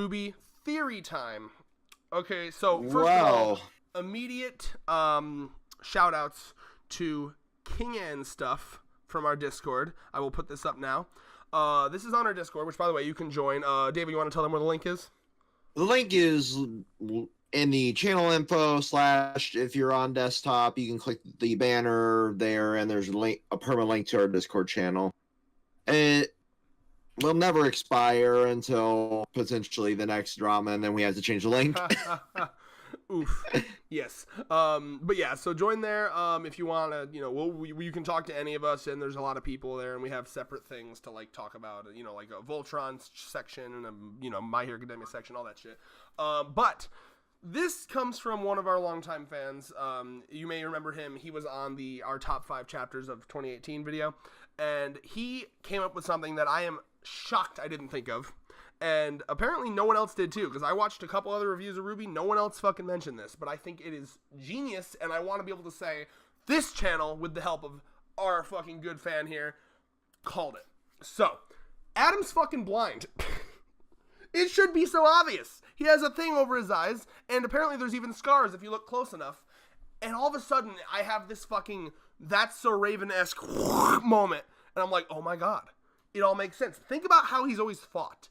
RWBY theory time. Okay, so first of all, immediate shout outs to King and Stuff from our Discord. I will put this up now. This is on our Discord, which, by the way, you can join. David, you want to tell them where the link is? The link is in the channel info / if you're on desktop, you can click the banner there, and there's a permanent link to our Discord channel. It will never expire until potentially the next drama, and then we have to change the link. Oof. Yes. But yeah, so join there if you want to, you can talk to any of us, and there's a lot of people there, and we have separate things to like talk about, like a Voltron section and a, My Hero Academia section, all that shit. But this comes from one of our longtime fans. You may remember him. He was on our top 5 chapters of 2018 video, and he came up with something that I am shocked I didn't think of. And apparently no one else did too, because I watched a couple other reviews of RWBY. No one else fucking mentioned this, but I think it is genius, and I want to be able to say this channel, with the help of our fucking good fan here, called it. So, Adam's fucking blind. It should be so obvious. He has a thing over his eyes, and apparently there's even scars if you look close enough. And all of a sudden, I have this fucking That's So Raven-esque moment, and I'm like, oh my god. It all makes sense. Think about how he's always fought.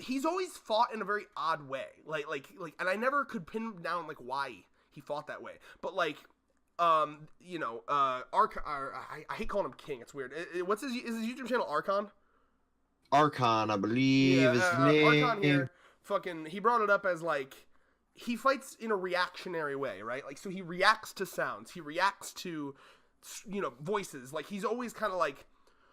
He's always fought in a very odd way, like, and I never could pin down like why he fought that way. But like, I hate calling him King. It's weird. What's his YouTube channel? Archon, I believe. Yeah, his name. Archon here, fucking, he brought it up as like he fights in a reactionary way, right? Like, so he reacts to sounds, he reacts to, voices. Like, he's always kind of like.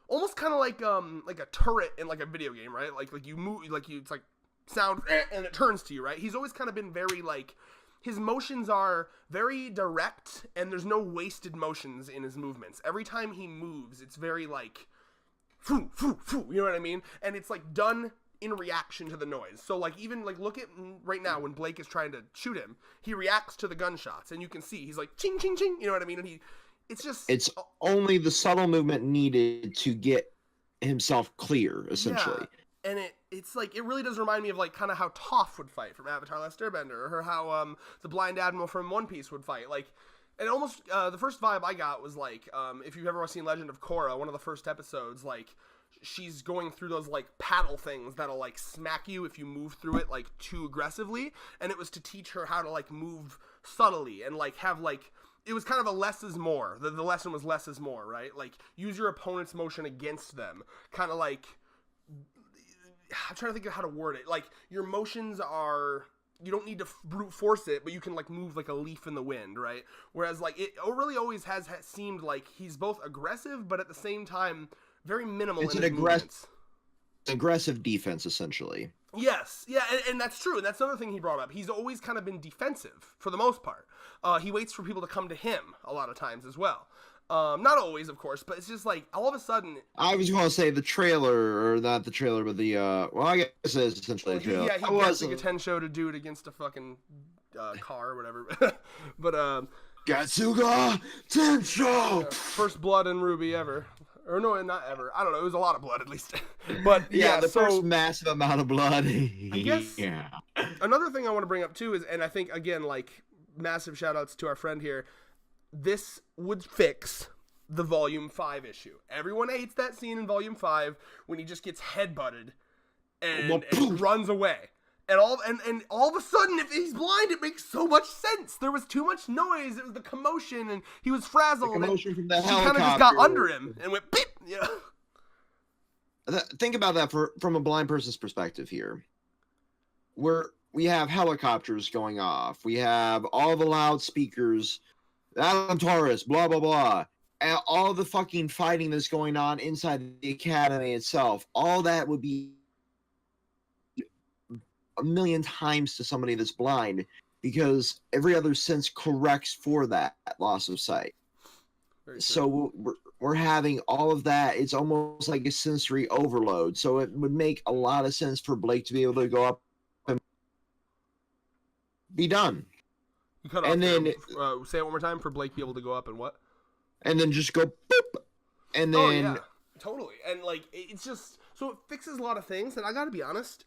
Almost kind of like a turret in like a video game, right? Like you move, it's like sound and it turns to you, right? He's always kind of been very like, his motions are very direct, and there's no wasted motions in his movements. Every time he moves, it's very like, foo, foo, foo, you know what I mean? And it's like done in reaction to the noise. So like, even like, look at right now when Blake is trying to shoot him, he reacts to the gunshots, and you can see he's like ching, ching, ching, you know what I mean? And it's only the subtle movement needed to get himself clear, essentially. Yeah. And it's like, it really does remind me of like kind of how Toph would fight from Avatar: Last Airbender, or how the Blind Admiral from One Piece would fight. Like, and almost the first vibe I got was like, if you've ever seen Legend of Korra, one of the first episodes, like she's going through those like paddle things that'll like smack you if you move through it like too aggressively, and it was to teach her how to like move subtly and like have like. It was kind of a less is more. The lesson was less is more, right? Like, use your opponent's motion against them. Kind of like, I'm trying to think of how to word it. Like, your motions are, you don't need to brute force it, but you can like move like a leaf in the wind, right? Whereas like, it really always has seemed like he's both aggressive, but at the same time, very minimal in his movements. Aggressive defense, essentially. Yes, yeah, and that's true, and that's another thing he brought up. He's always kind of been defensive, for the most part. He waits for people to come to him, a lot of times, as well. Not always, of course, but it's just like, all of a sudden... I was going to say the trailer, or not the trailer, but the, well, I guess it's essentially a trailer. Yeah, he gets like a Tensho to do it against a fucking car or whatever. But, Gatsuga Tensho! First blood in RWBY ever. Or no, not ever. I don't know. It was a lot of blood, at least. But yeah, the first massive amount of blood. I guess another thing I want to bring up too is, and I think again, like, massive shout outs to our friend here. This would fix the Volume 5 issue. Everyone hates that scene in Volume 5 when he just gets headbutted and runs away. And all of a sudden, if he's blind, it makes so much sense. There was too much noise. It was the commotion, and he was frazzled. The commotion from the helicopter. He kind of just got under him and went beep. Yeah. Think about that from a blind person's perspective here. We have helicopters going off. We have all the loudspeakers. Adam Taurus, blah blah blah, and all the fucking fighting that's going on inside the academy itself. All that would be a million times to somebody that's blind, because every other sense corrects for that loss of sight. So we're having all of that. It's almost like a sensory overload. So it would make a lot of sense for Blake to be able to go up and be done. You cut off and then say it one more time. For Blake to be able to go up and what? And then just go boop. And then oh yeah, totally. And like, it's just, so it fixes a lot of things. And I gotta be honest,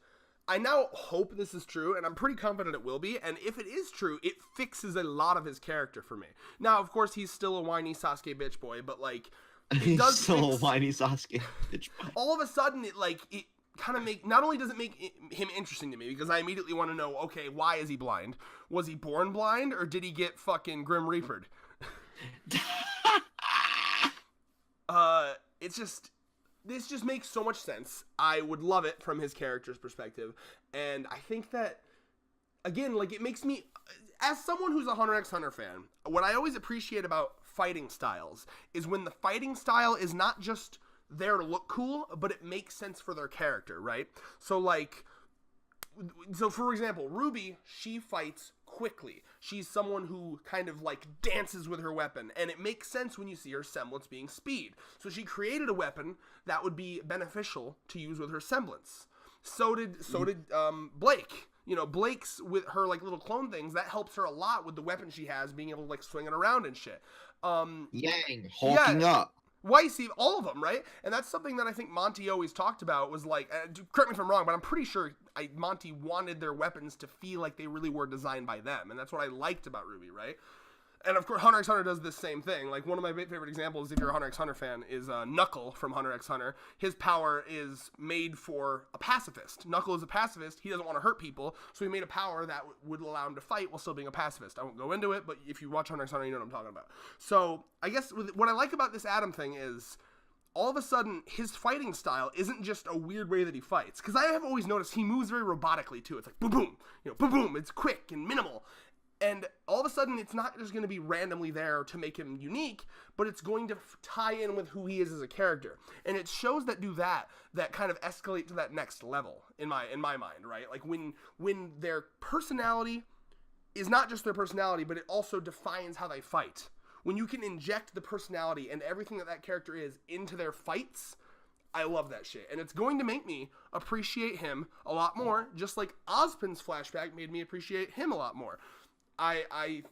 I now hope this is true, and I'm pretty confident it will be. And if it is true, it fixes a lot of his character for me. Now, of course, he's still a whiny Sasuke bitch boy, but like, it He's does still fix, a whiny Sasuke bitch boy. all of a sudden it kind of not only does it make him interesting to me, because I immediately want to know, okay, why is he blind? Was he born blind, or did he get fucking Grim Reapered? This just makes so much sense. I would love it from his character's perspective, and I think that, again, like, it makes me, as someone who's a Hunter x Hunter fan, what I always appreciate about fighting styles is when the fighting style is not just there to look cool, but it makes sense for their character, right? So for example, RWBY, she fights quickly. She's someone who kind of like dances with her weapon, and it makes sense when you see her semblance being speed. So she created a weapon that would be beneficial to use with her semblance. So did Blake. You know, Blake's with her like little clone things, that helps her a lot with the weapon she has, being able to like swing it around and shit. Yang hulking up. Wycey, all of them, right? And that's something that I think Monty always talked about, was like, correct me if I'm wrong, but I'm pretty sure Monty wanted their weapons to feel like they really were designed by them, and that's what I liked about RWBY, right? And of course, Hunter x Hunter does this same thing. Like, one of my favorite examples, if you're a Hunter x Hunter fan, is Knuckle from Hunter x Hunter. His power is made for a pacifist. Knuckle is a pacifist. He doesn't want to hurt people, so he made a power that would allow him to fight while still being a pacifist. I won't go into it, but if you watch Hunter x Hunter, you know what I'm talking about. So, I guess what I like about this Adam thing is, all of a sudden, his fighting style isn't just a weird way that he fights. Because I have always noticed he moves very robotically, too. It's like, boom, boom, boom, boom. It's quick and minimal. And all of a sudden, it's not just going to be randomly there to make him unique, but it's going to tie in with who he is as a character. And it shows that that kind of escalate to that next level in my mind, right? Like when their personality is not just their personality, but it also defines how they fight. When you can inject the personality and everything that character is into their fights, I love that shit. And it's going to make me appreciate him a lot more, just like Ozpin's flashback made me appreciate him a lot more. I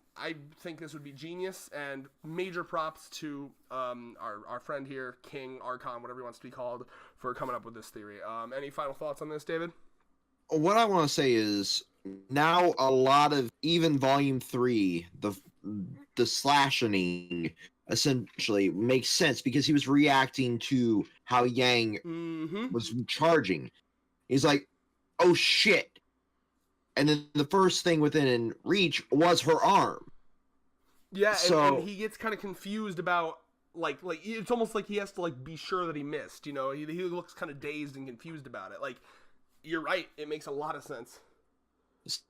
think this would be genius, and major props to our friend here, King, Archon, whatever he wants to be called, for coming up with this theory. Any final thoughts on this, David? What I want to say is, now a lot of, even Volume 3, the slashing essentially makes sense, because he was reacting to how Yang was charging. He's like, oh shit. And then the first thing within reach was her arm. Yeah, and he gets kind of confused about, like it's almost like he has to like be sure that he missed, you know? He looks kind of dazed and confused about it. Like, you're right, it makes a lot of sense.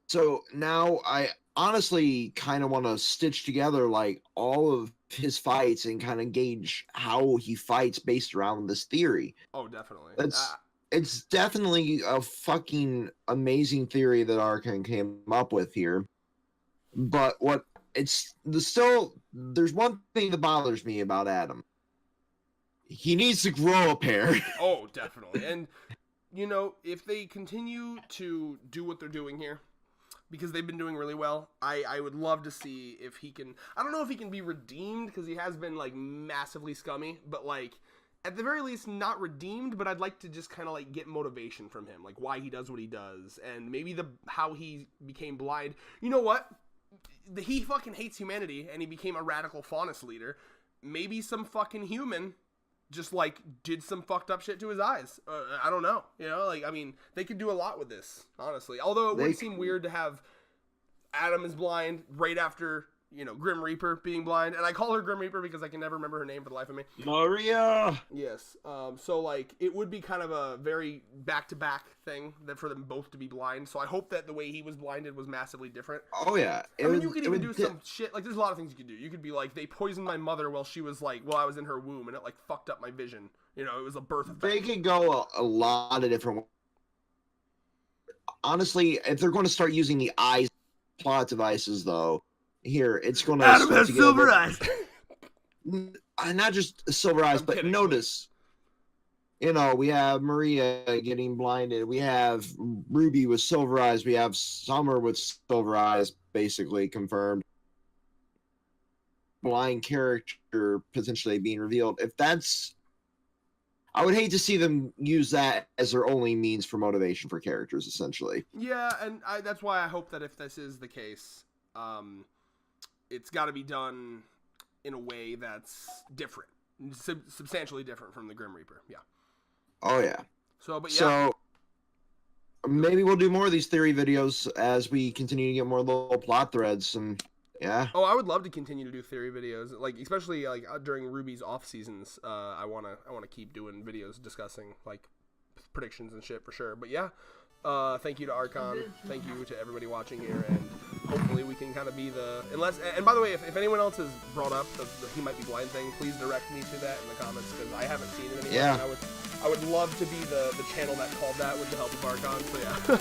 So now I honestly kind of want to stitch together like all of his fights and kind of gauge how he fights based around this theory. Oh, definitely. It's definitely a fucking amazing theory that Arkan came up with here. But there's one thing that bothers me about Adam. He needs to grow a pair. Oh, definitely. And, you know, if they continue to do what they're doing here, because they've been doing really well, I would love to see if he can, I don't know if he can be redeemed, because he has been, like, massively scummy, but, like, at the very least, not redeemed, but I'd like to just kind of like get motivation from him, like why he does what he does, and maybe how he became blind. You know what? He fucking hates humanity, and he became a radical faunus leader. Maybe some fucking human just like did some fucked up shit to his eyes. I don't know. You know, like, I mean, they could do a lot with this, honestly. Although it would seem weird to have Adam is blind right after, you know, Grim Reaper being blind, and I call her Grim Reaper because I can never remember her name for the life of me. Maria! Yes. So, like, it would be kind of a very back-to-back thing for them both to be blind, so I hope that the way he was blinded was massively different. Oh, yeah. I mean, you could even do some shit, like, there's a lot of things you could do. You could be like, they poisoned my mother while I was in her womb, and it, like, fucked up my vision. You know, it was a birth effect. They could go a lot of different ways. Honestly, if they're going to start using the eyes plot devices, though, here, it's going to... Adam has silver eyes! Not just silver eyes, but kidding. Notice, you know, we have Maria getting blinded. We have RWBY with silver eyes. We have Summer with silver eyes, basically confirmed. Blind character potentially being revealed. If that's... I would hate to see them use that as their only means for motivation for characters, essentially. Yeah, and that's why I hope that if this is the case, it's got to be done in a way that's different, substantially different from the Grim Reaper. Yeah. Oh yeah. So, but yeah. So maybe we'll do more of these theory videos as we continue to get more little plot threads, and yeah. Oh, I would love to continue to do theory videos, like especially like during RWBY's off seasons. I wanna keep doing videos discussing like predictions and shit for sure. But yeah, thank you to Archon, thank you to everybody watching here, and hopefully we can kind of be the And by the way, if anyone else has brought up the he might be blind thing, please direct me to that in the comments because I haven't seen it anywhere. Yeah. And I would love to be the channel that called that with the help of Archon. So yeah.